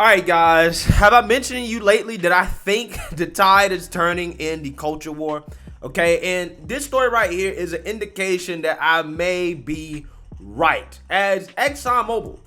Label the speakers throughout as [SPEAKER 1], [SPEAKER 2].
[SPEAKER 1] All right, guys, have I mentioned to you lately that I think the tide is turning in the culture war? Okay, and this story right here is an indication that I may be right, as ExxonMobil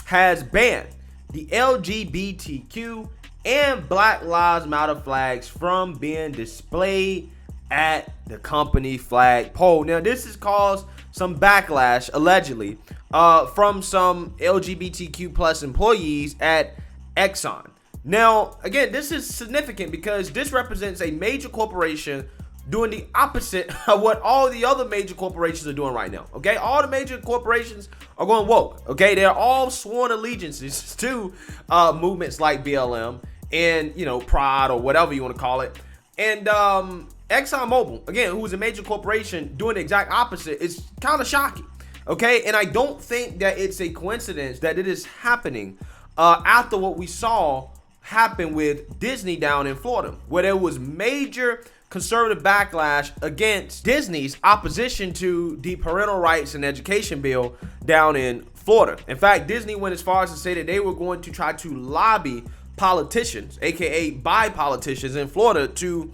[SPEAKER 1] has banned the LGBTQ and Black Lives Matter flags from being displayed at the company flag pole. Now, this has caused some backlash, allegedly, from some LGBTQ plus employees at Exxon. Now, again, this is significant because this represents a major corporation doing the opposite of what all the other major corporations are doing right now. Okay, all the major corporations are going woke. Okay, they're all sworn allegiances to movements like BLM and, you know, Pride or whatever you want to call it. And ExxonMobil, again, who is a major corporation, doing the exact opposite is kind of shocking. Okay, and I don't think that it's a coincidence that it is happening after what we saw happen with Disney down in Florida, where there was major conservative backlash against Disney's opposition to the parental rights and education bill down in Florida. In fact, Disney went as far as to say that they were going to try to lobby politicians, aka buy politicians in Florida, to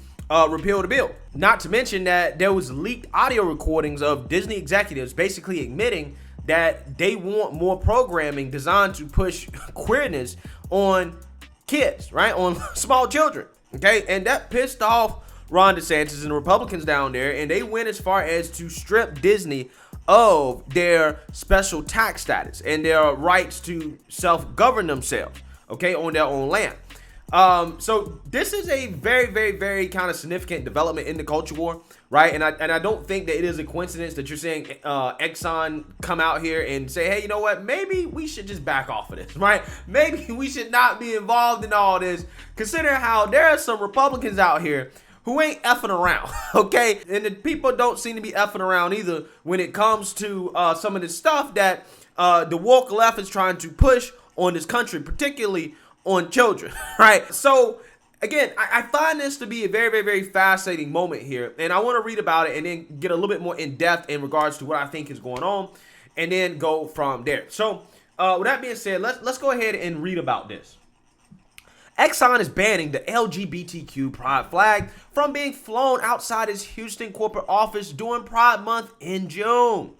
[SPEAKER 1] repeal the bill. Not to mention that there was leaked audio recordings of Disney executives basically admitting that they want more programming designed to push queerness on kids, right? On small children, okay? And that pissed off Ron DeSantis and the Republicans down there, and they went as far as to strip Disney of their special tax status and their rights to self-govern themselves, okay, on their own land. So this is a very, very, very kind of significant development in the culture war, right? And I don't think that it is a coincidence that you're seeing Exxon come out here and say, hey, you know what? Maybe we should just back off of this, right? Maybe we should not be involved in all this, considering how there are some Republicans out here who ain't effing around, okay? And the people don't seem to be effing around either when it comes to some of the stuff that the woke left is trying to push on this country, particularly on children, right? So again, I find this to be a very, very, very fascinating moment here, and I want to read about it and then get a little bit more in depth in regards to what I think is going on, and then go from there. So with that being said, let's go ahead and read about this. Exxon is banning the LGBTQ pride flag from being flown outside its Houston corporate office during Pride Month in June.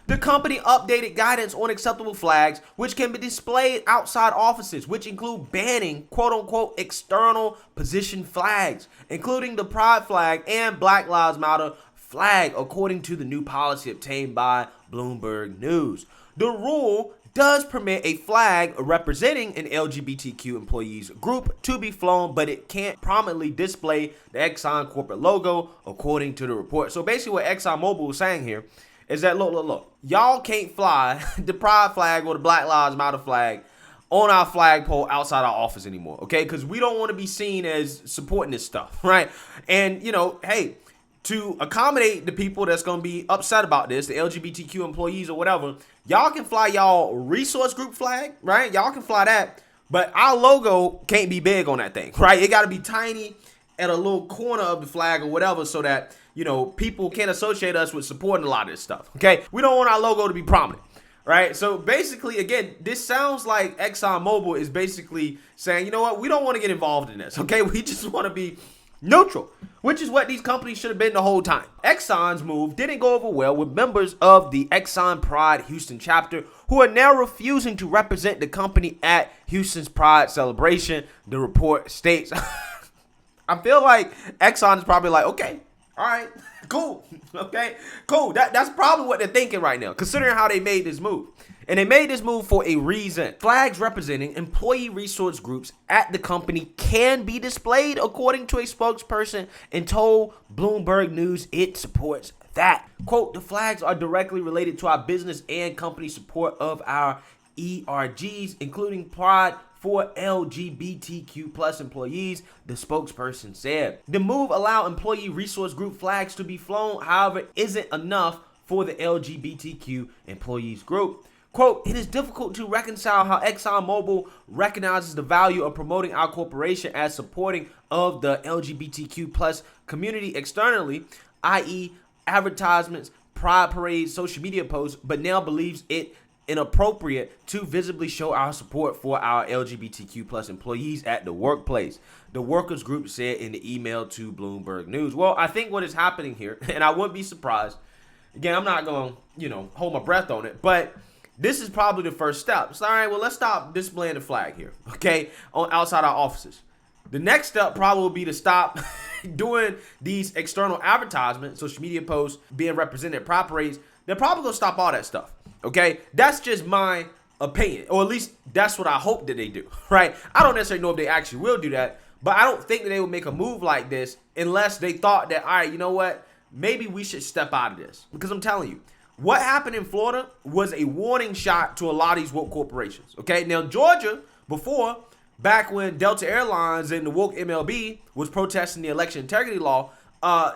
[SPEAKER 1] The company updated guidance on acceptable flags, which can be displayed outside offices, which include banning quote-unquote external position flags, including the Pride flag and Black Lives Matter flag, according to the new policy obtained by Bloomberg News. The rule does permit a flag representing an LGBTQ employees group to be flown, but it can't prominently display the Exxon corporate logo, according to the report. So basically what ExxonMobil is saying here is that, look, y'all can't fly the Pride flag or the Black Lives Matter flag on our flagpole outside our office anymore, okay? Because we don't want to be seen as supporting this stuff, right? And, you know, hey, to accommodate the people that's going to be upset about this, the LGBTQ employees or whatever, y'all can fly y'all resource group flag, right? Y'all can fly that, but our logo can't be big on that thing, right? It got to be tiny at a little corner of the flag or whatever, so that, you know, people can't associate us with supporting a lot of this stuff, okay? We don't want our logo to be prominent, right? So basically, again, this sounds like ExxonMobil is basically saying, you know what, we don't want to get involved in this, okay? We just want to be neutral, which is what these companies should have been the whole time. Exxon's move didn't go over well with members of the Exxon Pride Houston chapter, who are now refusing to represent the company at Houston's Pride celebration, the report states. I feel like Exxon is probably like, okay, all right, cool, okay, cool. That's probably what they're thinking right now, considering how they made this move. And they made this move for a reason. Flags representing employee resource groups at the company can be displayed, according to a spokesperson, and told Bloomberg News it supports that. Quote, the flags are directly related to our business and company support of our ERGs, including Pride for LGBTQ plus employees, the spokesperson said. The move allowed employee resource group flags to be flown, however, isn't enough for the LGBTQ employees group. Quote, it is difficult to reconcile how ExxonMobil recognizes the value of promoting our corporation as supporting of the LGBTQ plus community externally, i.e. advertisements, pride parades, social media posts, but now believes it inappropriate to visibly show our support for our LGBTQ plus employees at the workplace, the workers group said in the email to Bloomberg News. Well, I think what is happening here, and I wouldn't be surprised, again, I'm not going to, hold my breath on it, but this is probably the first step. It's all right, well, let's stop displaying the flag here, okay, outside our offices. The next step probably will be to stop doing these external advertisements, social media posts, being represented at pride parades. They're probably going to stop all that stuff, okay? That's just my opinion, or at least that's what I hope that they do, right? I don't necessarily know if they actually will do that, but I don't think that they would make a move like this unless they thought that, all right, you know what? Maybe we should step out of this. Because I'm telling you, what happened in Florida was a warning shot to a lot of these woke corporations, okay? Now, Georgia, before, back when Delta Airlines and the woke MLB was protesting the election integrity law,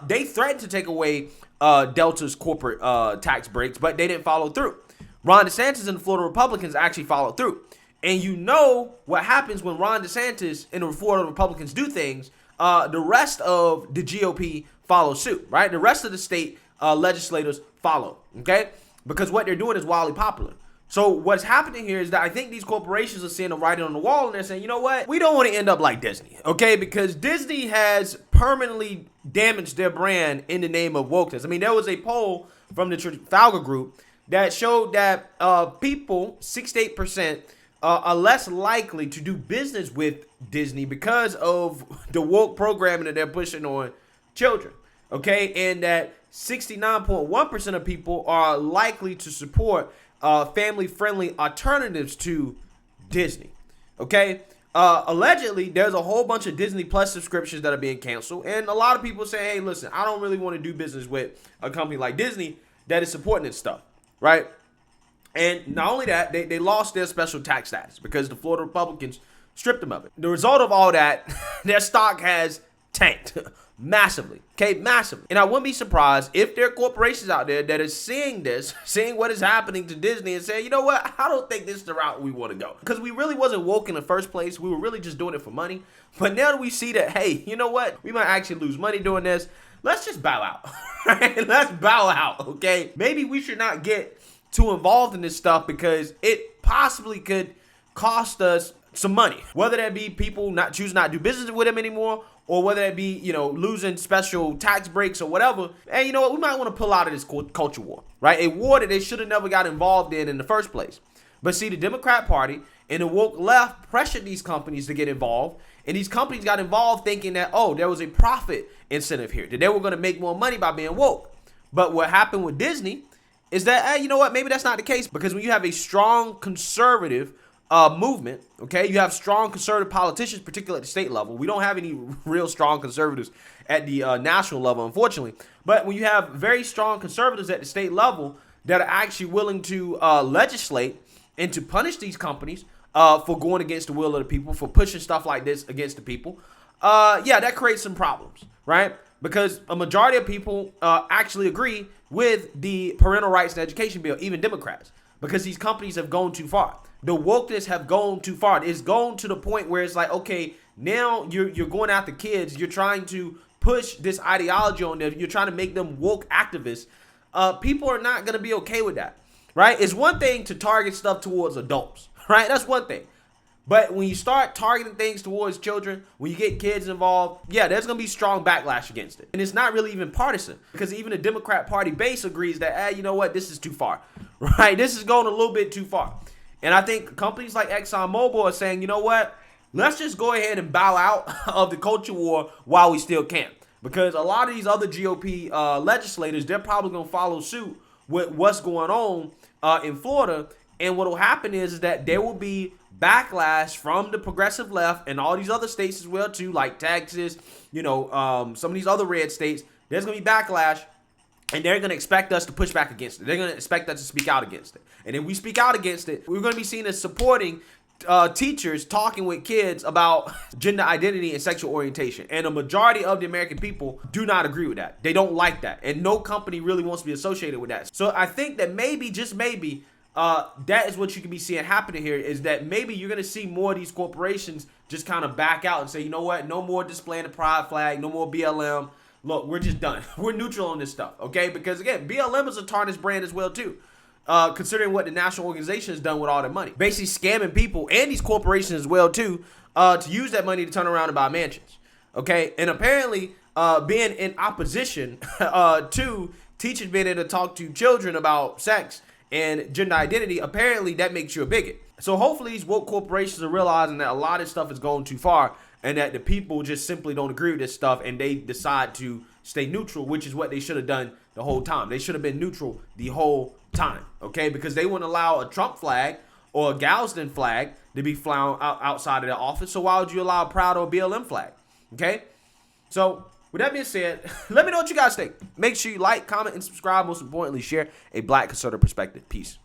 [SPEAKER 1] they threatened to take away Delta's corporate tax breaks, but they didn't follow through. Ron DeSantis and the Florida Republicans actually followed through. And you know what happens when Ron DeSantis and the Florida Republicans do things, the rest of the GOP follow suit, right? The rest of the state legislators follow, okay? Because what they're doing is wildly popular. So what's happening here is that I think these corporations are seeing the writing on the wall, and they're saying, you know what? We don't want to end up like Disney, okay? Because Disney has permanently damaged their brand in the name of wokeness. I mean, there was a poll from the Trafalgar Group that showed that people, 68%, are less likely to do business with Disney because of the woke programming that they're pushing on children, okay? And that 69.1% of people are likely to support family-friendly alternatives to Disney, okay? Allegedly, there's a whole bunch of Disney Plus subscriptions that are being canceled, and a lot of people say, hey, listen, I don't really want to do business with a company like Disney that is supporting this stuff, right? And not only that, they lost their special tax status because the Florida Republicans stripped them of it. The result of all that, their stock has tanked massively, okay, massively. And I wouldn't be surprised if there are corporations out there that are seeing this, seeing what is happening to Disney and saying, you know what, I don't think this is the route we want to go. Because we really wasn't woke in the first place. We were really just doing it for money. But now that we see that, hey, you know what, we might actually lose money doing this, let's just bow out, right? Let's bow out, okay? Maybe we should not get too involved in this stuff because it possibly could cost us some money, whether that be people not choosing not to do business with them anymore, or whether that be, losing special tax breaks or whatever. And you know what, we might want to pull out of this culture war, right? A war that they should have never got involved in the first place. But see, the Democrat Party and the woke left pressured these companies to get involved, and these companies got involved thinking that, oh, there was a profit incentive here, that they were going to make more money by being woke. But what happened with Disney is that, hey, you know what, maybe that's not the case, because when you have a strong conservative movement, okay, you have strong conservative politicians, particularly at the state level. We don't have any real strong conservatives at the national level, unfortunately. But when you have very strong conservatives at the state level that are actually willing to legislate and to punish these companies for going against the will of the people, for pushing stuff like this against the people, yeah, that creates some problems, right? Because a majority of people actually agree with the parental rights and education bill, even Democrats, because these companies have gone too far. The wokeness have gone too far. It's gone to the point where it's like, okay, now you're going after kids. You're trying to push this ideology on them. You're trying to make them woke activists. People are not going to be okay with that, right? It's one thing to target stuff towards adults, right? That's one thing. But when you start targeting things towards children, when you get kids involved, yeah, there's going to be strong backlash against it. And it's not really even partisan, because even the Democrat Party base agrees that, hey, you know what, this is too far, right? This is going a little bit too far. And I think companies like Exxon are saying, you know what, let's just go ahead and bow out of the culture war while we still can. Because a lot of these other GOP legislators, they're probably going to follow suit with what's going on in Florida. And what will happen is that there will be backlash from the progressive left and all these other states as well too, like Texas, some of these other red states. There's going to be backlash, and they're going to expect us to push back against it. They're going to expect us to speak out against it. And if we speak out against it, we're going to be seen as supporting teachers talking with kids about gender identity and sexual orientation. And a majority of the American people do not agree with that. They don't like that. And no company really wants to be associated with that. So I think that maybe, just maybe, that is what you can be seeing happening here, is that maybe you're going to see more of these corporations just kind of back out and say, you know what, no more displaying the pride flag, no more BLM. Look, we're just done. We're neutral on this stuff, okay? Because, again, BLM is a tarnished brand as well, too. considering what the national organization has done with all their money. Basically scamming people and these corporations as well too, to use that money to turn around and buy mansions. Okay, and apparently being in opposition to teachers being able to talk to children about sex and gender identity, apparently that makes you a bigot. So hopefully these woke corporations are realizing that a lot of stuff is going too far and that the people just simply don't agree with this stuff and they decide to stay neutral, which is what they should have done the whole time. They should have been neutral the whole time, okay? Because they wouldn't allow a Trump flag or a Galveston flag to be flown outside of their office. So why would you allow a Proud or a BLM flag, okay? So with that being said, let me know what you guys think. Make sure you like, comment, and subscribe. Most importantly, share a Black conservative perspective. Peace.